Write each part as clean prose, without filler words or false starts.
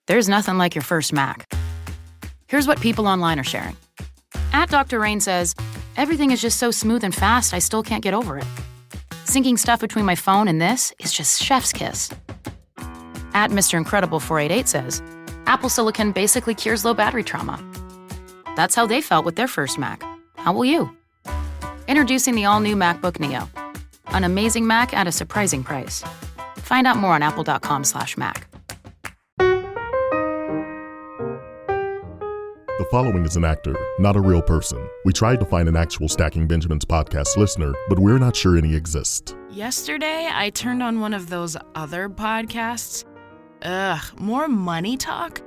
There's nothing like your first Mac. Here's what people online are sharing. @Dr. Rain says, everything is just so smooth and fast, I still can't get over it. Syncing stuff between my phone and this is just chef's kiss. @Mr. Incredible 488 says, Apple Silicon basically cures low battery trauma. That's how they felt with their first Mac. How will you? Introducing the all-new MacBook Neo. An amazing Mac at a surprising price. Find out more on apple.com/Mac. The following is an actor, not a real person. We tried to find an actual Stacking Benjamins podcast listener, but we're not sure any exist. Yesterday, I turned on one of those other podcasts. More money talk?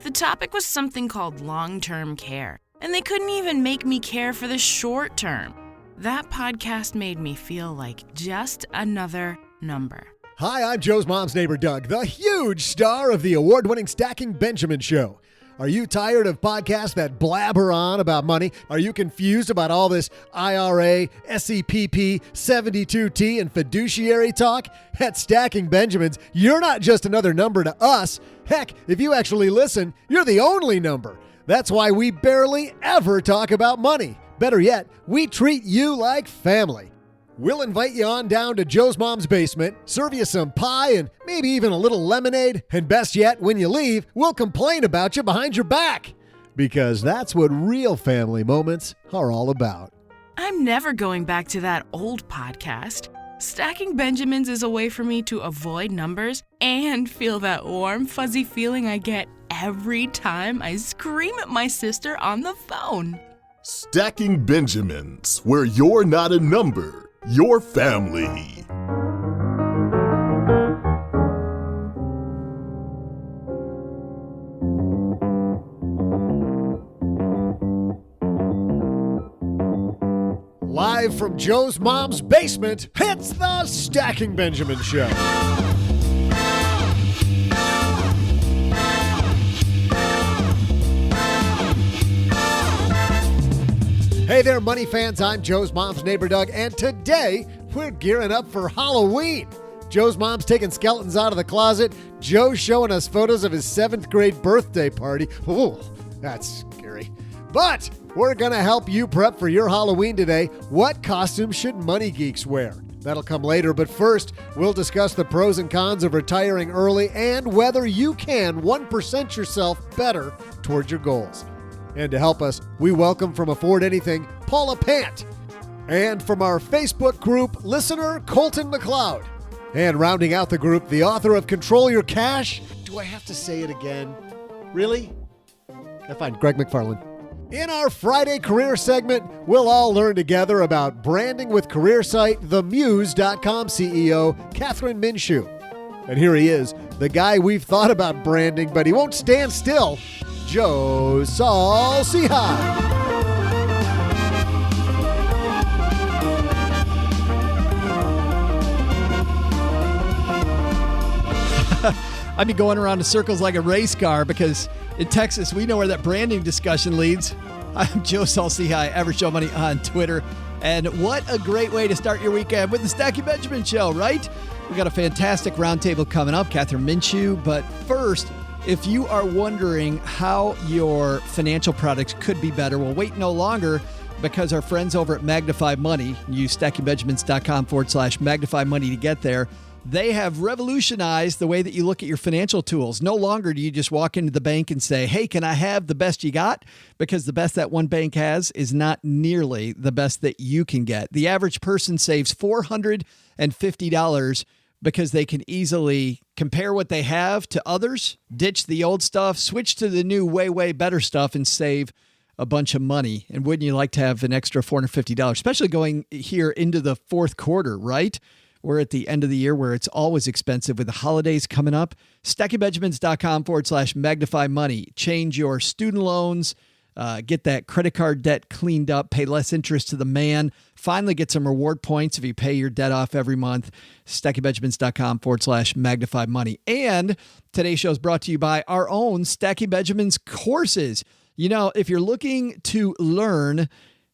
The topic was something called long-term care, and they couldn't even make me care for the short term. That podcast made me feel like just another number. Hi, I'm Joe's mom's neighbor, Doug, the huge star of the award-winning Stacking Benjamin Show. Are you tired of podcasts that blabber on about money? Are you confused about all this IRA, SEPP, 72T, and fiduciary talk? At Stacking Benjamins, you're not just another number to us. Heck, if you actually listen, you're the only number. That's why we barely ever talk about money. Better yet, we treat you like family. We'll invite you on down to Joe's mom's basement, serve you some pie and maybe even a little lemonade, and best yet, when you leave, we'll complain about you behind your back. Because that's what real family moments are all about. I'm never going back to that old podcast. Stacking Benjamins is a way for me to avoid numbers and feel that warm, fuzzy feeling I get every time I scream at my sister on the phone. Stacking Benjamins, where you're not a number, you're family. Live from Joe's mom's basement, it's the Stacking Benjamin Show. Hey there, money fans. I'm Joe's mom's neighbor, Doug, and today we're gearing up for Halloween. Joe's mom's taking skeletons out of the closet. Joe's showing us photos of his 7th grade birthday party. Ooh, that's scary. But we're going to help you prep for your Halloween today. What costumes should money geeks wear? That'll come later, but first, we'll discuss the pros and cons of retiring early and whether you can 1% yourself better towards your goals. And to help us, we welcome from Afford Anything, Paula Pant. And from our Facebook group, listener Colton McLeod. And rounding out the group, the author of Control Your Cash. Do I have to say it again? Really? Fine, Greg McFarland. In our Friday career segment, we'll all learn together about branding with career site themuse.com CEO Kathryn Minshew. And here he is, the guy we've thought about branding, but he won't stand still. Joe Saul-Sehy. I'd be going around in circles like a race car because in Texas, we know where that branding discussion leads. I'm Joe Saul-Sehy, Average Joe Money on Twitter. And what a great way to start your weekend with the Stacking Benjamin Show, right? We got a fantastic roundtable coming up, Kathryn Minshew. But first, if you are wondering how your financial products could be better, well, wait no longer because our friends over at Magnify Money, use stackingbenjamins.com/Magnify Money to get there. They have revolutionized the way that you look at your financial tools. No longer do you just walk into the bank and say, hey, can I have the best you got? Because the best that one bank has is not nearly the best that you can get. The average person saves $450 because they can easily compare what they have to others, ditch the old stuff, switch to the new way, way better stuff, and save a bunch of money. And wouldn't you like to have an extra $450, especially going here into the fourth quarter, right? We're at the end of the year where it's always expensive with the holidays coming up. stackingbenjamins.com/Magnify Money. Change your student loans, get that credit card debt cleaned up, pay less interest to the man, finally get some reward points if you pay your debt off every month. stackingbenjamins.com/Magnify Money. And today's show is brought to you by our own Stacking Benjamins courses. You know, if you're looking to learn,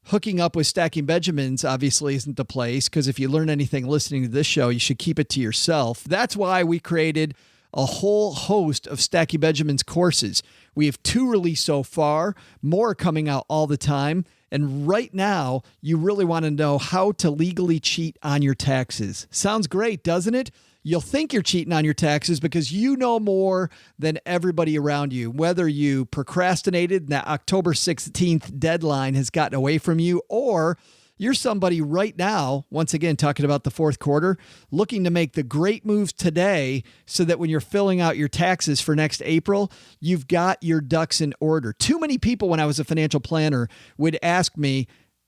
hooking up with Stacking Benjamins obviously isn't the place, because if you learn anything listening to this show, you should keep it to yourself. That's why we created a whole host of Stacky Benjamin's courses. We have 2 released so far, more coming out all the time. And right now, you really want to know how to legally cheat on your taxes. Sounds great, doesn't it? You'll think you're cheating on your taxes because you know more than everybody around you. Whether you procrastinated and that October 16th deadline has gotten away from you, or you're somebody right now, once again, talking about the fourth quarter, looking to make the great moves today so that when you're filling out your taxes for next April, you've got your ducks in order. Too many people, when I was a financial planner, would ask me,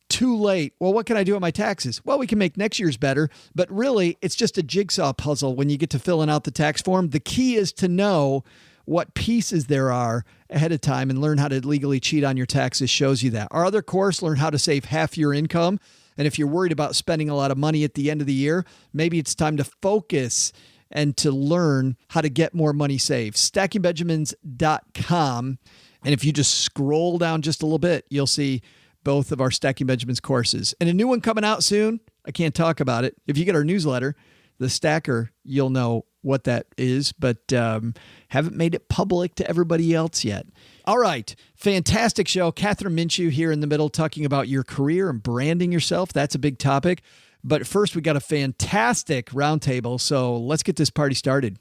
too late. Well, what can I do on my taxes? Well, we can make next year's better, but really it's just a jigsaw puzzle when you get to filling out the tax form. The key is to know what pieces there are ahead of time and learn how to legally cheat on your taxes shows you that. Our other course, Learn How to Save Half Your Income. And if you're worried about spending a lot of money at the end of the year, maybe it's time to focus and to learn how to get more money saved. StackingBenjamins.com. And if you just scroll down just a little bit, you'll see both of our Stacking Benjamins courses. And a new one coming out soon. I can't talk about it. If you get our newsletter, The Stacker, you'll know what that is, but haven't made it public to everybody else yet. All right. Fantastic show. Kathryn Minshew here in the middle talking about your career and branding yourself. That's a big topic. But first, we got a fantastic roundtable. So let's get this party started.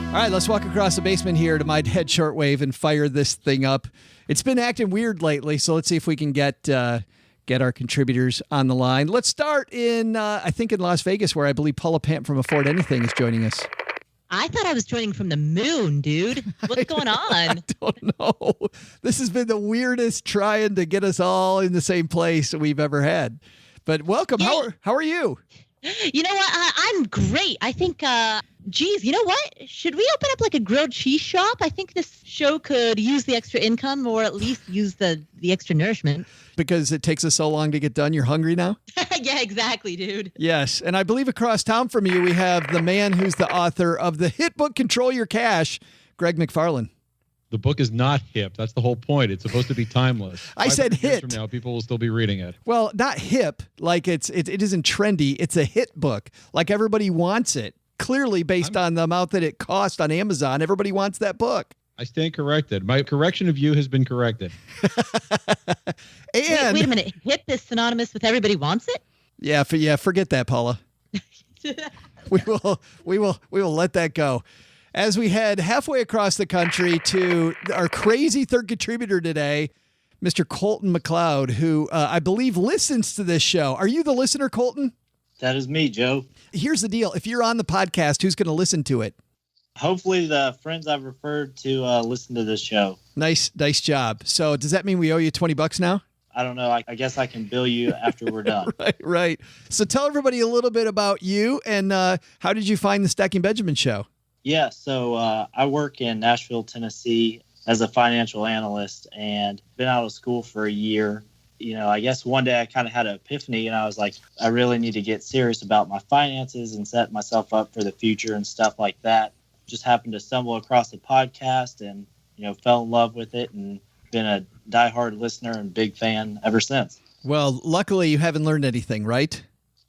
All right, let's walk across the basement here to my head shortwave and fire this thing up. It's been acting weird lately, so let's see if we can get our contributors on the line. Let's start in, I think, in Las Vegas, where I believe Paula Pant from Afford Anything is joining us. I thought I was joining from the moon, dude. What's going on? I don't know. This has been the weirdest trying to get us all in the same place we've ever had. But welcome. Yay. How are you? You know what? I'm great. I think, geez, you know what? Should we open up like a grilled cheese shop? I think this show could use the extra income or at least use the extra nourishment. Because it takes us so long to get done, you're hungry now? Yeah, exactly, dude. Yes. And I believe across town from you, we have the man who's the author of the hit book, Control Your Cash, Greg McFarland. The book is not hip. That's the whole point. It's supposed to be timeless. I said 500 years hit. From now, people will still be reading it. Well, not hip. Like it isn't trendy. It's a hit book. Like everybody wants it. Clearly, based on the amount that it cost on Amazon, everybody wants that book. I stand corrected. My correction of you has been corrected. And wait a minute. Hip is synonymous with everybody wants it? Yeah, forget that, Paula. We will let that go. As we head halfway across the country to our crazy third contributor today, Mr. Colton McLeod, who I believe listens to this show. Are you the listener, Colton? That is me, Joe. Here's the deal. If you're on the podcast, who's going to listen to it? Hopefully the friends I've referred to listen to this show. Nice job. So does that mean we owe you $20 now? I don't know. I guess I can bill you after we're done. Right. So tell everybody a little bit about you and how did you find the Stacking Benjamin show? Yeah, so I work in Nashville, Tennessee as a financial analyst and been out of school for a year. You know, I guess one day I kind of had an epiphany and I was like, I really need to get serious about my finances and set myself up for the future and stuff like that. Just happened to stumble across the podcast and, you know, fell in love with it and been a diehard listener and big fan ever since. Well, luckily you haven't learned anything, right?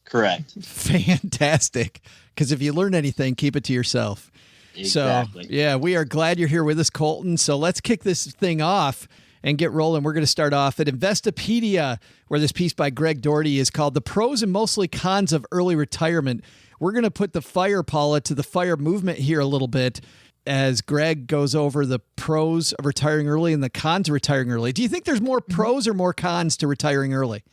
Correct. Fantastic. Because if you learn anything, keep it to yourself. Exactly. So, yeah, we are glad you're here with us, Colton. So let's kick this thing off and get rolling. We're going to start off at Investopedia, where this piece by Greg Doherty is called The Pros and Mostly Cons of Early Retirement. We're going to put the fire, Paula, to the fire movement here a little bit as Greg goes over the pros of retiring early and the cons of retiring early. Do you think there's more pros or more cons to retiring early?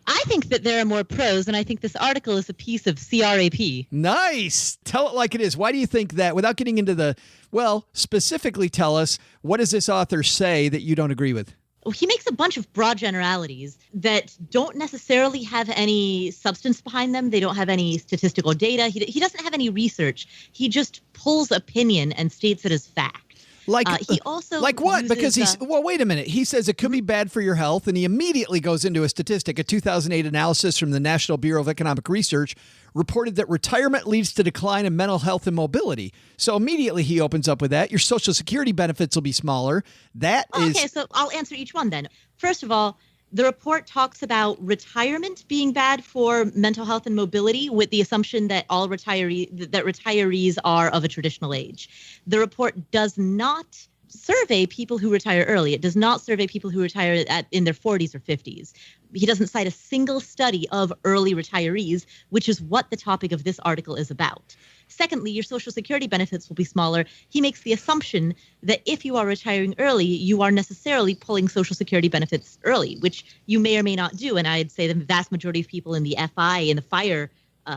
I think that there are more pros, and I think this article is a piece of CRAP. Nice. Tell it like it is. Why do you think that? Without getting into the, well, specifically tell us, what does this author say that you don't agree with? Well, he makes a bunch of broad generalities that don't necessarily have any substance behind them. They don't have any statistical data. He doesn't have any research. He just pulls opinion and states it as fact. Like he also like what? uses, Because he's well, wait a minute. He says it could be bad for your health, and he immediately goes into a statistic. A 2008 analysis from the National Bureau of Economic Research reported that retirement leads to decline in mental health and mobility. So immediately he opens up with that. Your Social Security benefits will be smaller. That is okay. So I'll answer each one then. First of all, The report talks about retirement being bad for mental health and mobility, with the assumption that all retirees are of a traditional age. The report does not survey people who retire early. It does not survey people who retire in their 40s or 50s. He doesn't cite a single study of early retirees, which is what the topic of this article is about. Secondly, your Social Security benefits will be smaller. He makes the assumption that if you are retiring early, you are necessarily pulling Social Security benefits early, which you may or may not do. And I'd say the vast majority of people in the FI, in the fire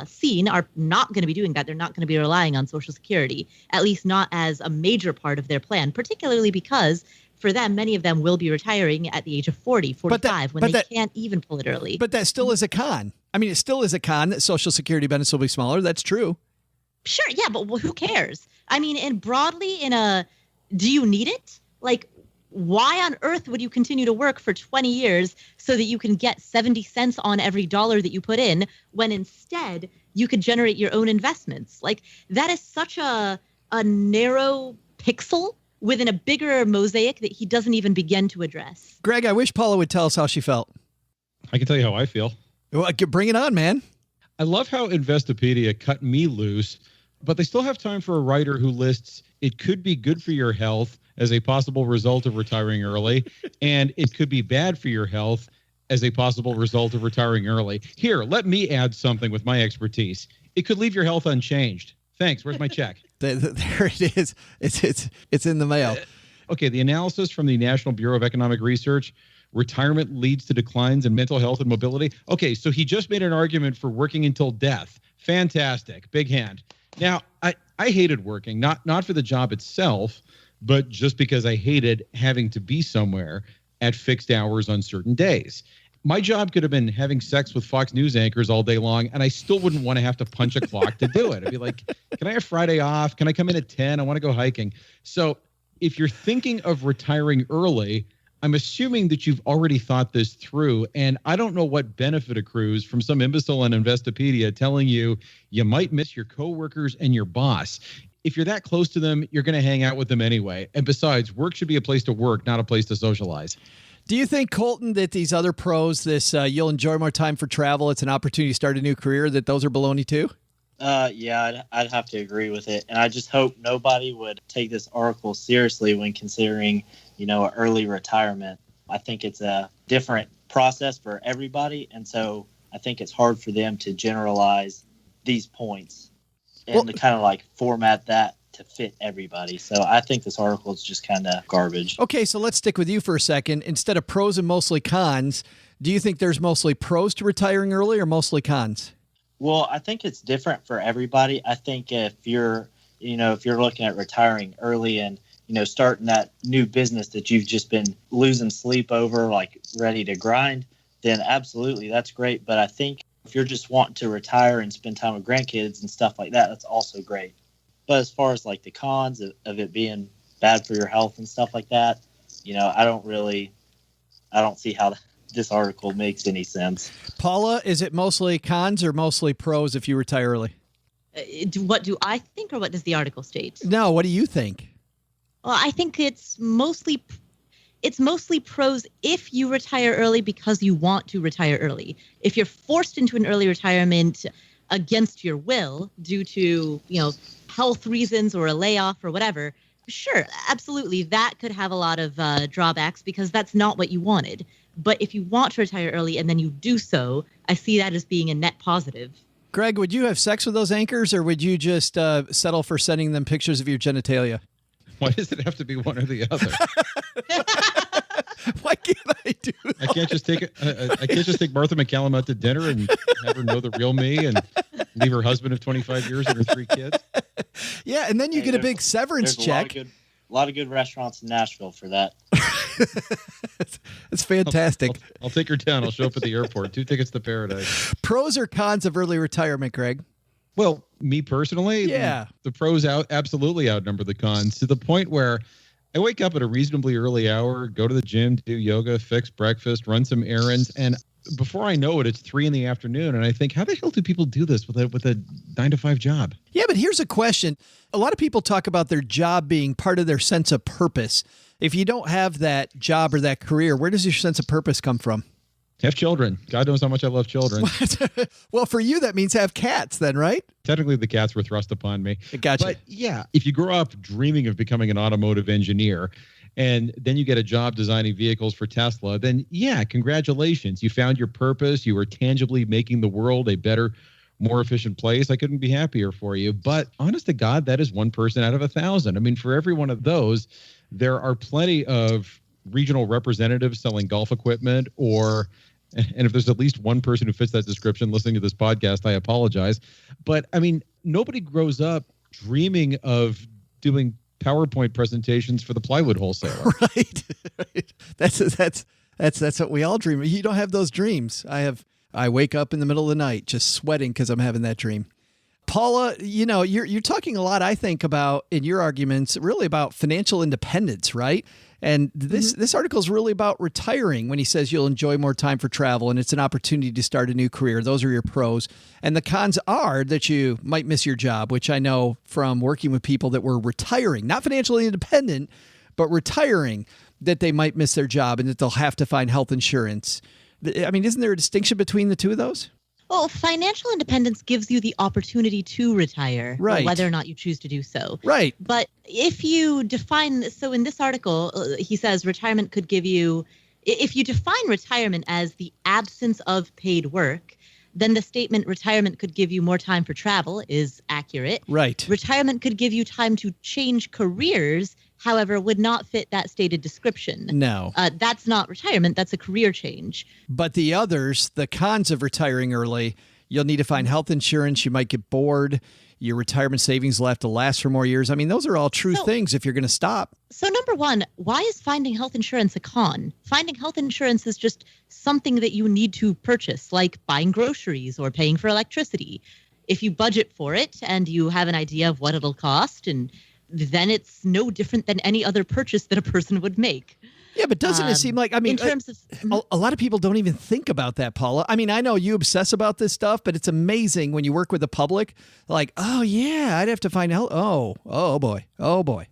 scene, are not going to be doing that. They're not going to be relying on Social Security, at least not as a major part of their plan, particularly because for them, many of them will be retiring at the age of 40, 45, when they can't even pull it early. But that still is a con. I mean, it still is a con that Social Security benefits will be smaller. That's true. Sure, yeah, but who cares? I mean, and broadly do you need it? Like, why on earth would you continue to work for 20 years so that you can get 70 cents on every dollar that you put in, when instead you could generate your own investments? Like, that is such a narrow pixel within a bigger mosaic that he doesn't even begin to address. Greg, I wish Paula would tell us how she felt. I can tell you how I feel. Well, bring it on, man. I love how Investopedia cut me loose, but they still have time for a writer who lists it could be good for your health as a possible result of retiring early, and it could be bad for your health as a possible result of retiring early. Here, let me add something with my expertise. It could leave your health unchanged. Thanks. Where's my check? There it is. It's in the mail. Okay, the analysis from the National Bureau of Economic Research: retirement leads to declines in mental health and mobility. Okay, so he just made an argument for working until death. Fantastic. Big hand. Now, I hated working, not for the job itself, but just because I hated having to be somewhere at fixed hours on certain days. My job could have been having sex with Fox News anchors all day long, and I still wouldn't want to have to punch a clock to do it. I'd be like, can I have Friday off? Can I come in at 10? I want to go hiking. So if you're thinking of retiring early, I'm assuming that you've already thought this through, and I don't know what benefit accrues from some imbecile on Investopedia telling you you might miss your coworkers and your boss. If you're that close to them, you're going to hang out with them anyway. And besides, work should be a place to work, not a place to socialize. Do you think, Colton, that these other pros, you'll enjoy more time for travel, it's an opportunity to start a new career, that those are baloney too? Yeah, I'd have to agree with it. And I just hope nobody would take this article seriously when considering, an early retirement. I think it's a different process for everybody. And so I think it's hard for them to generalize these points and to kind of like format that to fit everybody. So I think this article is just kind of garbage. Okay, so let's stick with you for a second. Instead of pros and mostly cons, do you think there's mostly pros to retiring early or mostly cons? Well, I think it's different for everybody. I think if you're looking at retiring early and, starting that new business that you've just been losing sleep over, like ready to grind, then absolutely, that's great. But I think if you're just wanting to retire and spend time with grandkids and stuff like that, that's also great. But as far as like the cons of it being bad for your health and stuff like that, I don't see how this article makes any sense. Paula, is it mostly cons or mostly pros if you retire early? What do I think, or what does the article state? No, what do you think? Well, I think it's mostly pros if you retire early because you want to retire early. If you're forced into an early retirement against your will due to, health reasons or a layoff or whatever, sure, absolutely, that could have a lot of drawbacks because that's not what you wanted. But if you want to retire early and then you do so, I see that as being a net positive. Greg, would you have sex with those anchors, or would you just settle for sending them pictures of your genitalia? Why does it have to be one or the other? Why can't I do that? I can't just take Martha McCallum out to dinner and have her know the real me and leave her husband of 25 years and her 3 kids. Yeah, and then you get a big severance check. A lot of good restaurants in Nashville for that. It's fantastic. I'll take her down. I'll show up at the airport. 2 tickets to paradise. Pros or cons of early retirement, Greg? Well, me personally, yeah, the pros absolutely outnumber the cons, to the point where I wake up at a reasonably early hour, go to the gym, do yoga, fix breakfast, run some errands, and before I know it, it's 3 p.m, and I think, how the hell do people do this with a 9-to-5 job? Yeah, but here's a question. A lot of people talk about their job being part of their sense of purpose. If you don't have that job or that career, where does your sense of purpose come from? Have children. God knows how much I love children. Well, for you, that means have cats then, right? Technically, the cats were thrust upon me. Gotcha. But yeah, if you grow up dreaming of becoming an automotive engineer and then you get a job designing vehicles for Tesla, then yeah, congratulations. You found your purpose. You were tangibly making the world a better, more efficient place. I couldn't be happier for you. But honest to God, that is one person out of 1,000. I mean, for every one of those, there are plenty of regional representatives selling golf equipment and if there's at least one person who fits that description listening to this podcast, I apologize. But I mean, nobody grows up dreaming of doing PowerPoint presentations for the plywood wholesaler. Right. That's what we all dream. You don't have those dreams. I wake up in the middle of the night just sweating because I'm having that dream. Paula, you're talking a lot, I think, about in your arguments, really about financial independence, right? And this article is really about retiring when he says you'll enjoy more time for travel and it's an opportunity to start a new career. Those are your pros. And the cons are that you might miss your job, which I know from working with people that were retiring, not financially independent, but retiring, that they might miss their job and that they'll have to find health insurance. I mean, isn't there a distinction between the two of those? Well, financial independence gives you the opportunity to retire, right, whether or not you choose to do so. Right. But if you define, so in this article, he says retirement could give you, if you define retirement as the absence of paid work, then the statement retirement could give you more time for travel is accurate. Right. Retirement could give you time to change careers, however, would not fit that stated description. No. That's not retirement. That's a career change. But the others, the cons of retiring early, you'll need to find health insurance. You might get bored. Your retirement savings will have to last for more years. I mean, those are all true things if you're going to stop. So number one, why is finding health insurance a con? Finding health insurance is just something that you need to purchase, like buying groceries or paying for electricity. If you budget for it and you have an idea of what it'll cost, and then it's no different than any other purchase that a person would make. Yeah, but doesn't it seem like, I mean, in terms of a lot of people don't even think about that, Paula. I mean, I know you obsess about this stuff, but it's amazing when you work with the public, like, oh yeah, I'd have to find out. Oh boy. Well,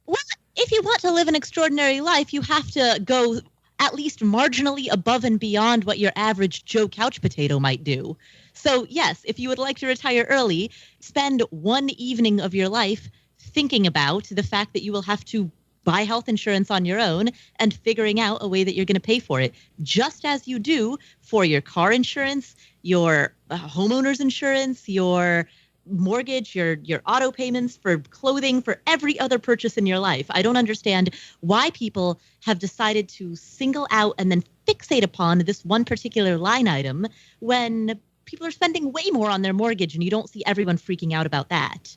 if you want to live an extraordinary life, you have to go at least marginally above and beyond what your average Joe couch potato might do. So yes, if you would like to retire early, spend one evening of your life thinking about the fact that you will have to buy health insurance on your own and figuring out a way that you're going to pay for it, just as you do for your car insurance, your homeowner's insurance, your mortgage, your auto payments, for clothing, for every other purchase in your life. I don't understand why people have decided to single out and then fixate upon this one particular line item when people are spending way more on their mortgage and you don't see everyone freaking out about that.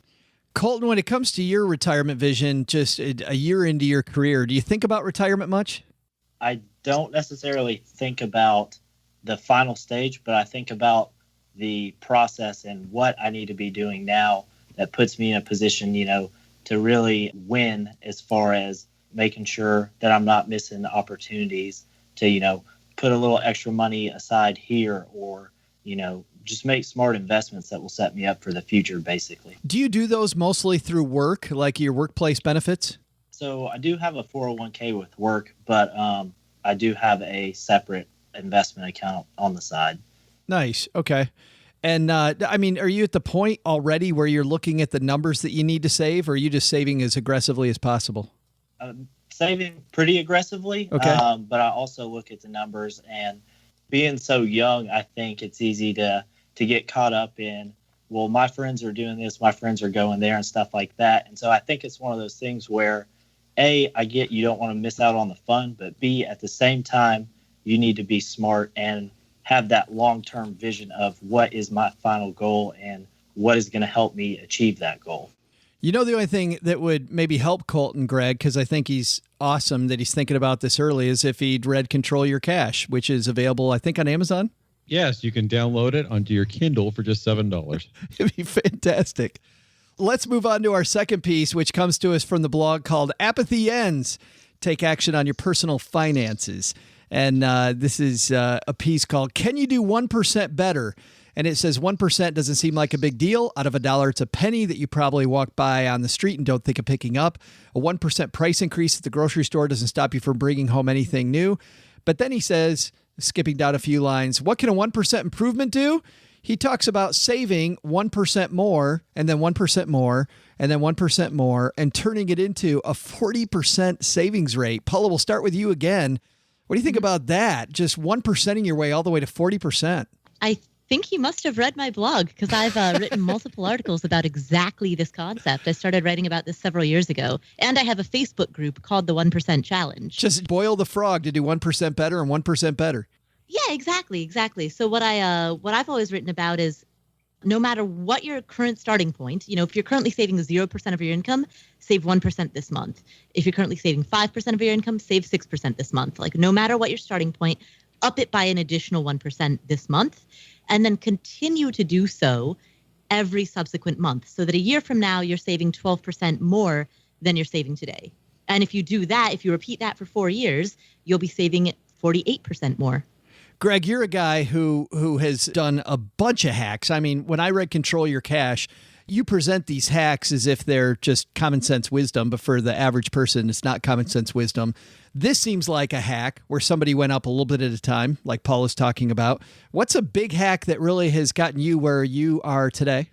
Colton, when it comes to your retirement vision, just a year into your career, do you think about retirement much? I don't necessarily think about the final stage, but I think about the process and what I need to be doing now that puts me in a position, to really win as far as making sure that I'm not missing opportunities to, put a little extra money aside here or, just make smart investments that will set me up for the future, basically. Do you do those mostly through work, like your workplace benefits? So I do have a 401k with work, but I do have a separate investment account on the side. Nice. Okay. And I mean, are you at the point already where you're looking at the numbers that you need to save, or are you just saving as aggressively as possible? Saving pretty aggressively, okay. But I also look at the numbers, and being so young, I think it's easy to get caught up in, well, my friends are doing this, my friends are going there and stuff like that. And so I think it's one of those things where, A, I get you don't want to miss out on the fun, but B, at the same time, you need to be smart and have that long-term vision of what is my final goal and what is going to help me achieve that goal. The only thing that would maybe help Colton, Greg, because I think he's awesome that he's thinking about this early, is if he'd read Control Your Cash, which is available, I think, on Amazon. Yes, you can download it onto your Kindle for just $7. It'd be fantastic. Let's move on to our second piece, which comes to us from the blog called Apathy Ends. Take action on your personal finances. And this is a piece called Can You Do 1% Better? And it says 1% doesn't seem like a big deal. Out of $1, it's a penny that you probably walk by on the street and don't think of picking up. A 1% price increase at the grocery store doesn't stop you from bringing home anything new. But then he says skipping down a few lines. What can a 1% improvement do? He talks about saving 1% more and then 1% more and then 1% more and turning it into a 40% savings rate. Paula, we'll start with you again. What do you think about that? Just 1%ing your way all the way to 40%. I think he must have read my blog because I've written multiple articles about exactly this concept. I started writing about this several years ago. And I have a Facebook group called the 1% Challenge. Just boil the frog to do 1% better and 1% better. Yeah, exactly. So what I've always written about is no matter what your current starting point, if you're currently saving 0% of your income, save 1% this month. If you're currently saving 5% of your income, save 6% this month. Like no matter what your starting point, up it by an additional 1% this month, and then continue to do so every subsequent month so that a year from now, you're saving 12% more than you're saving today. And if you do that, if you repeat that for 4 years, you'll be saving 48% more. Greg, you're a guy who has done a bunch of hacks. I mean, when I read Control Your Cash, you present these hacks as if they're just common sense wisdom, but for the average person, it's not common sense wisdom. This seems like a hack where somebody went up a little bit at a time, like Paul is talking about. What's a big hack that really has gotten you where you are today?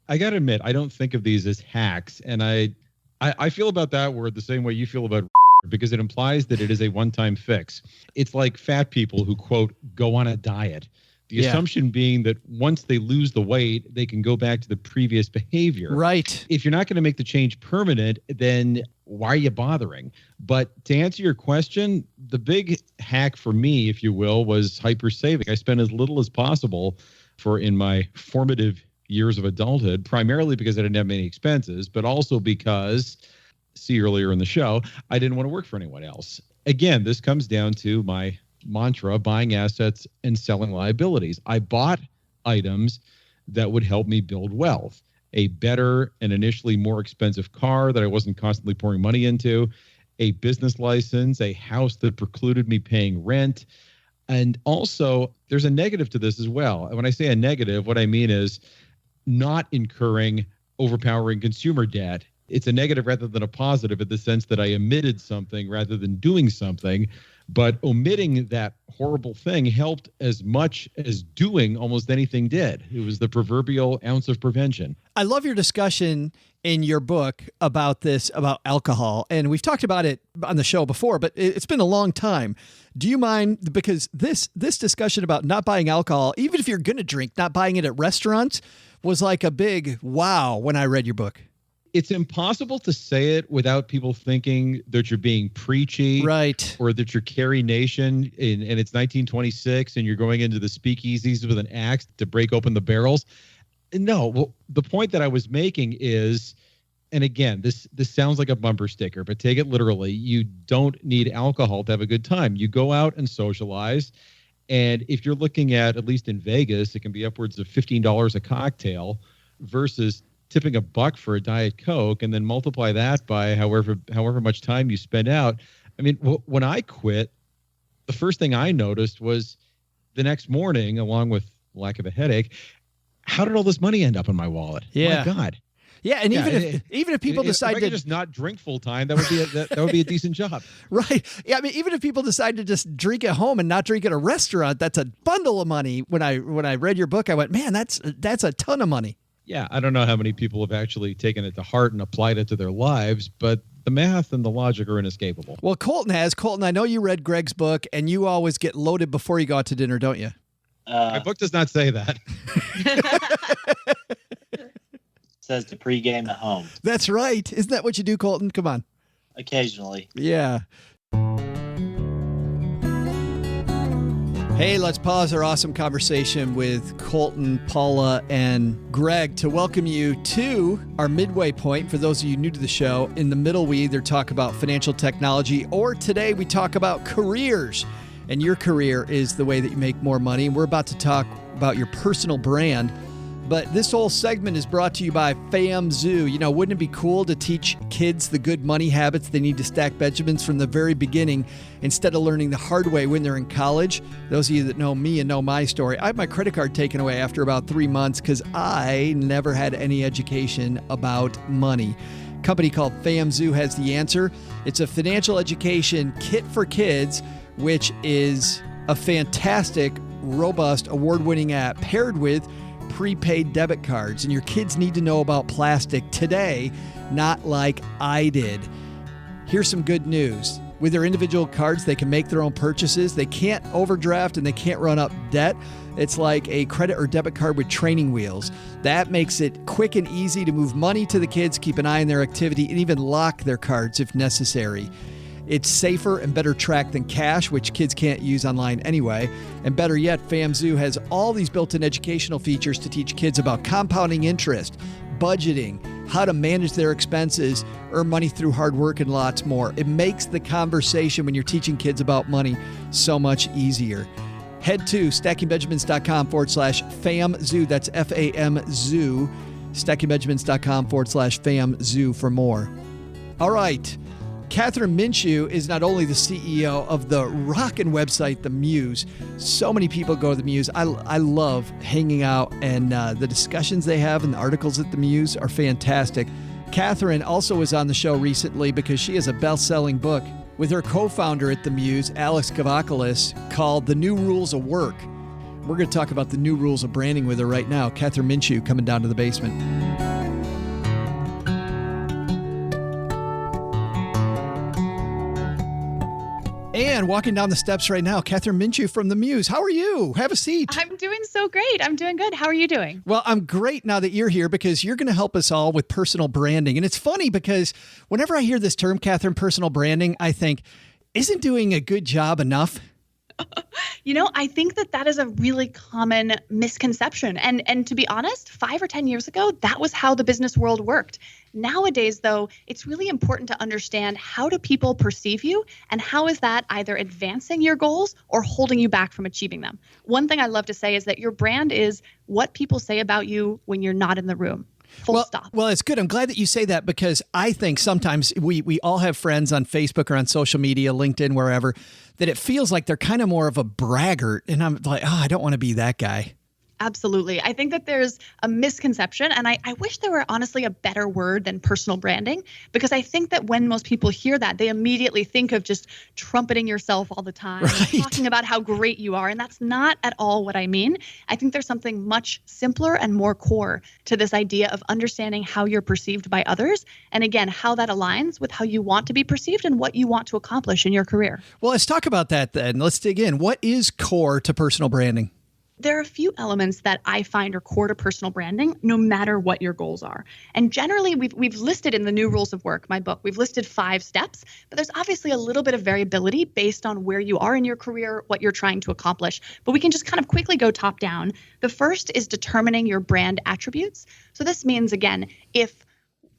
I got to admit, I don't think of these as hacks. And I feel about that word the same way you feel about because it implies that it is a one-time fix. It's like fat people who, quote, go on a diet. The assumption being that once they lose the weight, they can go back to the previous behavior. Right. If you're not going to make the change permanent, then why are you bothering? But to answer your question, the big hack for me, if you will, was hyper saving. I spent as little as possible in my formative years of adulthood, primarily because I didn't have many expenses, but also because, see earlier in the show, I didn't want to work for anyone else. Again, this comes down to my mantra, buying assets and selling liabilities. I bought items that would help me build wealth. A better and initially more expensive car that I wasn't constantly pouring money into, a business license, a house that precluded me paying rent. And also, there's a negative to this as well. And when I say a negative, what I mean is not incurring overpowering consumer debt. It's a negative rather than a positive in the sense that I omitted something rather than doing something. But omitting that horrible thing helped as much as doing almost anything did. It was the proverbial ounce of prevention. I love your discussion in your book about this, about alcohol. And we've talked about it on the show before, but it's been a long time. Do you mind, because this discussion about not buying alcohol, even if you're going to drink, not buying it at restaurants, was like a big wow when I read your book. It's impossible to say it without people thinking that you're being preachy, right? Or that you're Carrie Nation and it's 1926 and you're going into the speakeasies with an axe to break open the barrels. No, well, the point that I was making is, and again, this sounds like a bumper sticker, but take it literally. You don't need alcohol to have a good time. You go out and socialize. And if you're looking at least in Vegas, it can be upwards of $15 a cocktail versus tipping $1 for a Diet Coke and then multiply that by however much time you spend out. I mean, when I quit, the first thing I noticed was the next morning, along with lack of a headache, how did all this money end up in my wallet? Yeah. My God. Yeah, and even if people decide if I could just not drink full time, that would be a decent job. Right. Yeah, I mean, even if people decide to just drink at home and not drink at a restaurant, that's a bundle of money. When I read your book, I went, man, that's a ton of money. Yeah, I don't know how many people have actually taken it to heart and applied it to their lives, but the math and the logic are inescapable. Well, Colton has. Colton, I know you read Greg's book, and you always get loaded before you go out to dinner, don't you? My book does not say that. It says to pregame at home. That's right. Isn't that what you do, Colton? Come on. Occasionally. Yeah. Hey, let's pause our awesome conversation with Colton, Paula, and Greg to welcome you to our midway point. For those of you new to the show, in the middle, we either talk about financial technology or today we talk about careers. And your career is the way that you make more money. And we're about to talk about your personal brand. But this whole segment is brought to you by FAMZoo. You know, wouldn't it be cool to teach kids the good money habits they need to stack Benjamins from the very beginning instead of learning the hard way when they're in college? Those of you that know me and know my story, I had my credit card taken away after about 3 months because I never had any education about money. A company called FAMZoo has the answer. It's a financial education kit for kids, which is a fantastic, robust, award-winning app paired with prepaid debit cards. And your kids need to know about plastic today, not like I did. Here's some good news. With their individual cards, they can make their own purchases. They can't overdraft and they can't run up debt. It's like a credit or debit card with training wheels. That makes it quick and easy to move money to the kids, keep an eye on their activity, and even lock their cards if necessary. It's safer and better tracked than cash, which kids can't use online anyway. And better yet, FamZoo has all these built-in educational features to teach kids about compounding interest, budgeting, how to manage their expenses, earn money through hard work, and lots more. It makes the conversation when you're teaching kids about money so much easier. Head to stackingbenjamins.com/FamZoo. That's FAMZoo. stackingbenjamins.com/FamZoo for more. All right. Kathryn Minshew is not only the CEO of the rockin' website, The Muse. So many people go to The Muse. I love hanging out, and the discussions they have and the articles at The Muse are fantastic. Kathryn also was on the show recently because she has a best-selling book with her co-founder at The Muse, Alex Kavakoulis, called The New Rules of Work. We're going to talk about the new rules of branding with her right now. Kathryn Minshew coming down to the basement. And walking down the steps right now, Kathryn Minshew from The Muse. How are you? Have a seat. I'm doing so great. I'm doing good. How are you doing? Well, I'm great now that you're here because you're going to help us all with personal branding. And it's funny because whenever I hear this term, Kathryn, personal branding, I think, isn't doing a good job enough? I think that is a really common misconception. And to be honest, 5 or 10 years ago, that was how the business world worked. Nowadays, though, it's really important to understand how do people perceive you and how is that either advancing your goals or holding you back from achieving them. One thing I love to say is that your brand is what people say about you when you're not in the room. Full stop. Well, it's good. I'm glad that you say that because I think sometimes we all have friends on Facebook or on social media, LinkedIn, wherever, that it feels like they're kind of more of a braggart. And I'm like, I don't want to be that guy. Absolutely. I think that there's a misconception, and I wish there were honestly a better word than personal branding, because I think that when most people hear that, they immediately think of just trumpeting yourself all the time, right, talking about how great you are. And that's not at all what I mean. I think there's something much simpler and more core to this idea of understanding how you're perceived by others. And again, how that aligns with how you want to be perceived and what you want to accomplish in your career. Well, let's talk about that then. Let's dig in. What is core to personal branding? There are a few elements that I find are core to personal branding, no matter what your goals are. And generally, we've listed in the New Rules of Work, my book, we've listed 5 steps, but there's obviously a little bit of variability based on where you are in your career, what you're trying to accomplish. But we can just kind of quickly go top down. The first is determining your brand attributes. So this means, again, if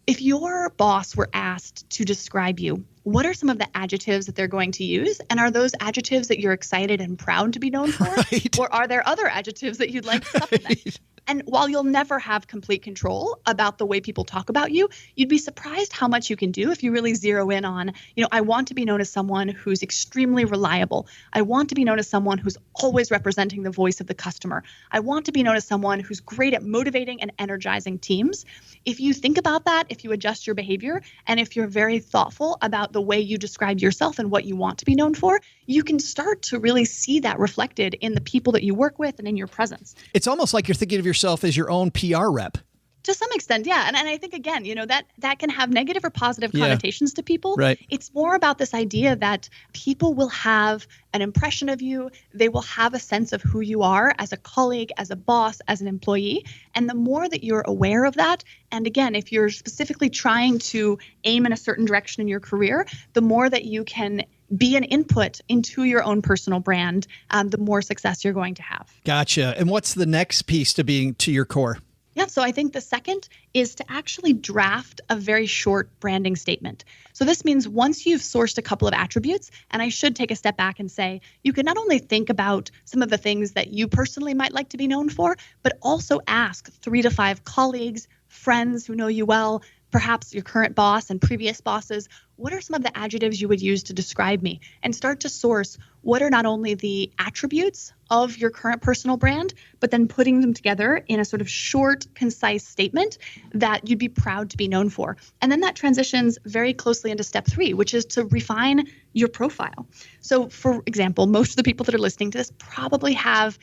your boss were asked to describe you, what are some of the adjectives that they're going to use? And are those adjectives that you're excited and proud to be known for? Right. Or are there other adjectives that you'd like to supplement? Right. And while you'll never have complete control about the way people talk about you, you'd be surprised how much you can do if you really zero in on, I want to be known as someone who's extremely reliable. I want to be known as someone who's always representing the voice of the customer. I want to be known as someone who's great at motivating and energizing teams. If you think about that, if you adjust your behavior, and if you're very thoughtful about the way you describe yourself and what you want to be known for, you can start to really see that reflected in the people that you work with and in your presence. It's almost like you're thinking of yourself as your own PR rep. To some extent, yeah. And I think, again, that can have negative or positive connotations to people. Right. It's more about this idea that people will have an impression of you. They will have a sense of who you are as a colleague, as a boss, as an employee. And the more that you're aware of that, and again, if you're specifically trying to aim in a certain direction in your career, the more that you can be an input into your own personal brand, the more success you're going to have. Gotcha. And what's the next piece to being to your core? Yeah, so I think the second is to actually draft a very short branding statement. So this means once you've sourced a couple of attributes, and I should take a step back and say, you can not only think about some of the things that you personally might like to be known for, but also ask 3 to 5 colleagues, friends who know you well, perhaps your current boss and previous bosses, what are some of the adjectives you would use to describe me? And start to source what are not only the attributes of your current personal brand, but then putting them together in a sort of short, concise statement that you'd be proud to be known for. And then that transitions very closely into step 3, which is to refine your profile. So for example, most of the people that are listening to this probably have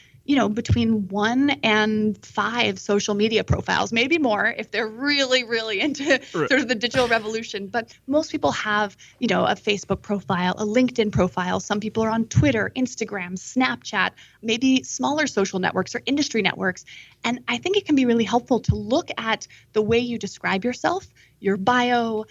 between 1 and 5 social media profiles, maybe more if they're really, really into sort of the digital revolution. But most people have, a Facebook profile, a LinkedIn profile. Some people are on Twitter, Instagram, Snapchat, maybe smaller social networks or industry networks. And I think it can be really helpful to look at the way you describe yourself, your bio,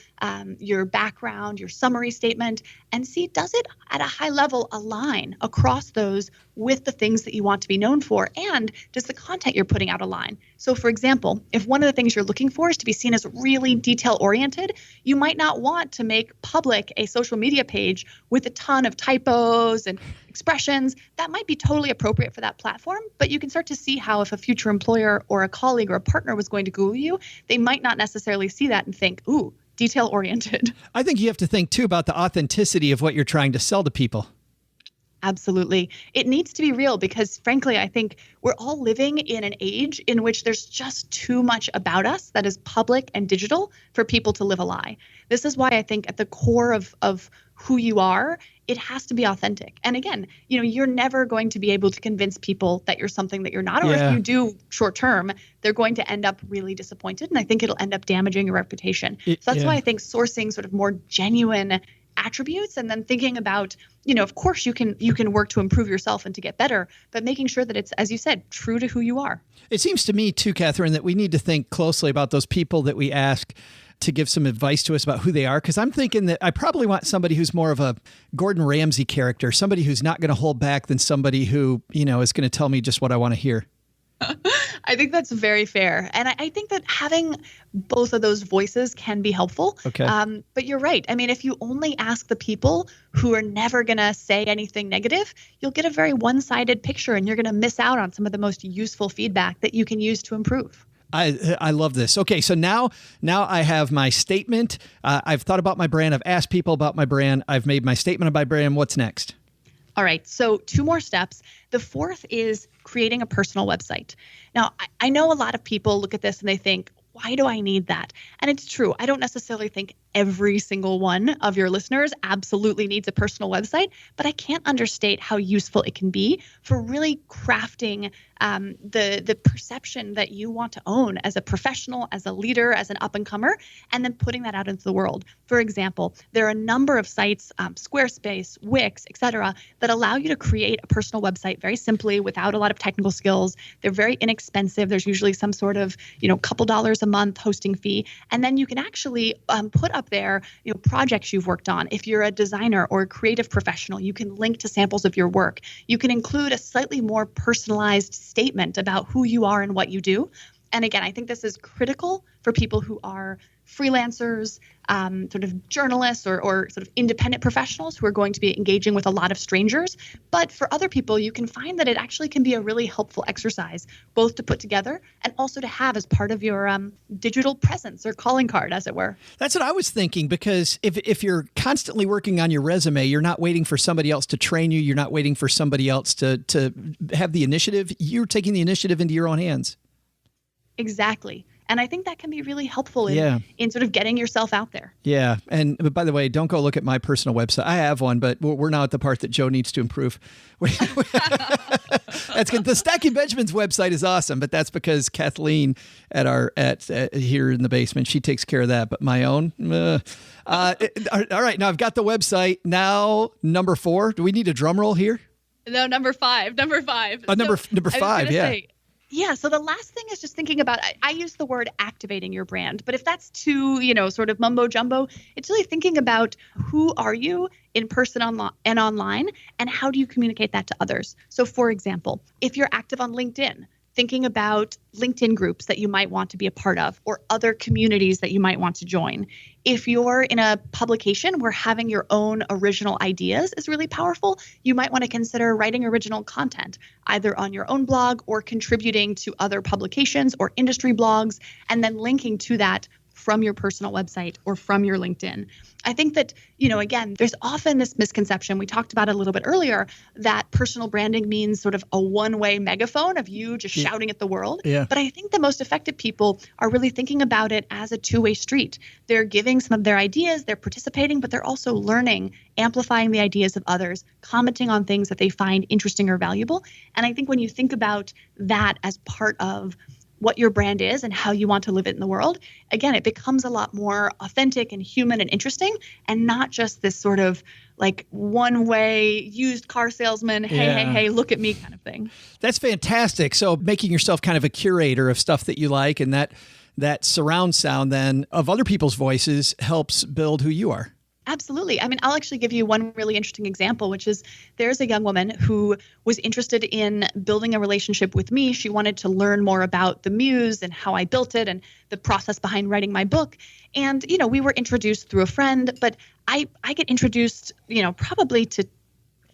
your background, your summary statement, and see, does it at a high level align across those with the things that you want to be known for? And does the content you're putting out align? So for example, if one of the things you're looking for is to be seen as really detail oriented, you might not want to make public a social media page with a ton of typos and expressions. That might be totally appropriate for that platform, but you can start to see how if a future employer or a colleague or a partner was going to Google you, they might not necessarily see that and think, ooh, detail oriented. I think you have to think too about the authenticity of what you're trying to sell to people. Absolutely. It needs to be real because frankly, I think we're all living in an age in which there's just too much about us that is public and digital for people to live a lie. This is why I think at the core of who you are, it has to be authentic. And again, you're never going to be able to convince people that you're something that you're not, or if you do short term, they're going to end up really disappointed. And I think it'll end up damaging your reputation. So that's why I think sourcing sort of more genuine attributes and then thinking about, of course you can work to improve yourself and to get better, but making sure that it's, as you said, true to who you are. It seems to me too, Kathryn, that we need to think closely about those people that we ask to give some advice to us about who they are. Because I'm thinking that I probably want somebody who's more of a Gordon Ramsay character, somebody who's not going to hold back than somebody who, is going to tell me just what I want to hear. I think that's very fair. And I think that having both of those voices can be helpful. Okay. But you're right. I mean, if you only ask the people who are never going to say anything negative, you'll get a very one-sided picture and you're going to miss out on some of the most useful feedback that you can use to improve. I love this. Okay, so now I have my statement. I've thought about my brand. I've asked people about my brand. I've made my statement about my brand. What's next? All right, so 2 more steps. The 4th is creating a personal website. Now, I know a lot of people look at this and they think, why do I need that? And it's true. I don't necessarily think every single one of your listeners absolutely needs a personal website, but I can't understate how useful it can be for really crafting the perception that you want to own as a professional, as a leader, as an up-and-comer, and then putting that out into the world. For example, there are a number of sites, Squarespace, Wix, etc., that allow you to create a personal website very simply without a lot of technical skills. They're very inexpensive. There's usually some sort of, couple dollars a month hosting fee. And then you can actually put up there, projects you've worked on. If you're a designer or a creative professional, you can link to samples of your work. You can include a slightly more personalized statement about who you are and what you do. And again, I think this is critical for people who are freelancers, sort of journalists or sort of independent professionals who are going to be engaging with a lot of strangers. But for other people, you can find that it actually can be a really helpful exercise, both to put together and also to have as part of your digital presence or calling card, as it were. That's what I was thinking, because if you're constantly working on your resume, you're not waiting for somebody else to train you. You're not waiting for somebody else to have the initiative. You're taking the initiative into your own hands. Exactly. And I think that can be really helpful in sort of getting yourself out there. Yeah. But by the way, don't go look at my personal website. I have one, but we're now at the part that Joe needs to improve. That's good. The Stacking Benjamins website is awesome, but that's because Kathleen at here in the basement, she takes care of that. But my own, all right. Now I've got the website. Now number 4. Do we need a drum roll here? No, number 5. Number 5. Number 5. Yeah. Yeah. So the last thing is just thinking about, I use the word activating your brand, but if that's too, sort of mumbo jumbo, it's really thinking about who are you in person and online, and how do you communicate that to others? So for example, if you're active on LinkedIn, thinking about LinkedIn groups that you might want to be a part of or other communities that you might want to join. If you're in a publication where having your own original ideas is really powerful, you might want to consider writing original content, either on your own blog or contributing to other publications or industry blogs, and then linking to that from your personal website or from your LinkedIn. I think that, again, there's often this misconception, we talked about it a little bit earlier, that personal branding means sort of a one-way megaphone of you just shouting at the world. Yeah. But I think the most effective people are really thinking about it as a two-way street. They're giving some of their ideas, they're participating, but they're also learning, amplifying the ideas of others, commenting on things that they find interesting or valuable. And I think when you think about that as part of what your brand is and how you want to live it in the world, again, it becomes a lot more authentic and human and interesting, and not just this sort of like one-way used car salesman, hey, look at me kind of thing. That's fantastic. So making yourself kind of a curator of stuff that you like, and that surround sound then of other people's voices helps build who you are. Absolutely. I mean, I'll actually give you one really interesting example, which is there's a young woman who was interested in building a relationship with me. She wanted to learn more about the Muse and how I built it and the process behind writing my book. And, we were introduced through a friend, but I get introduced, probably to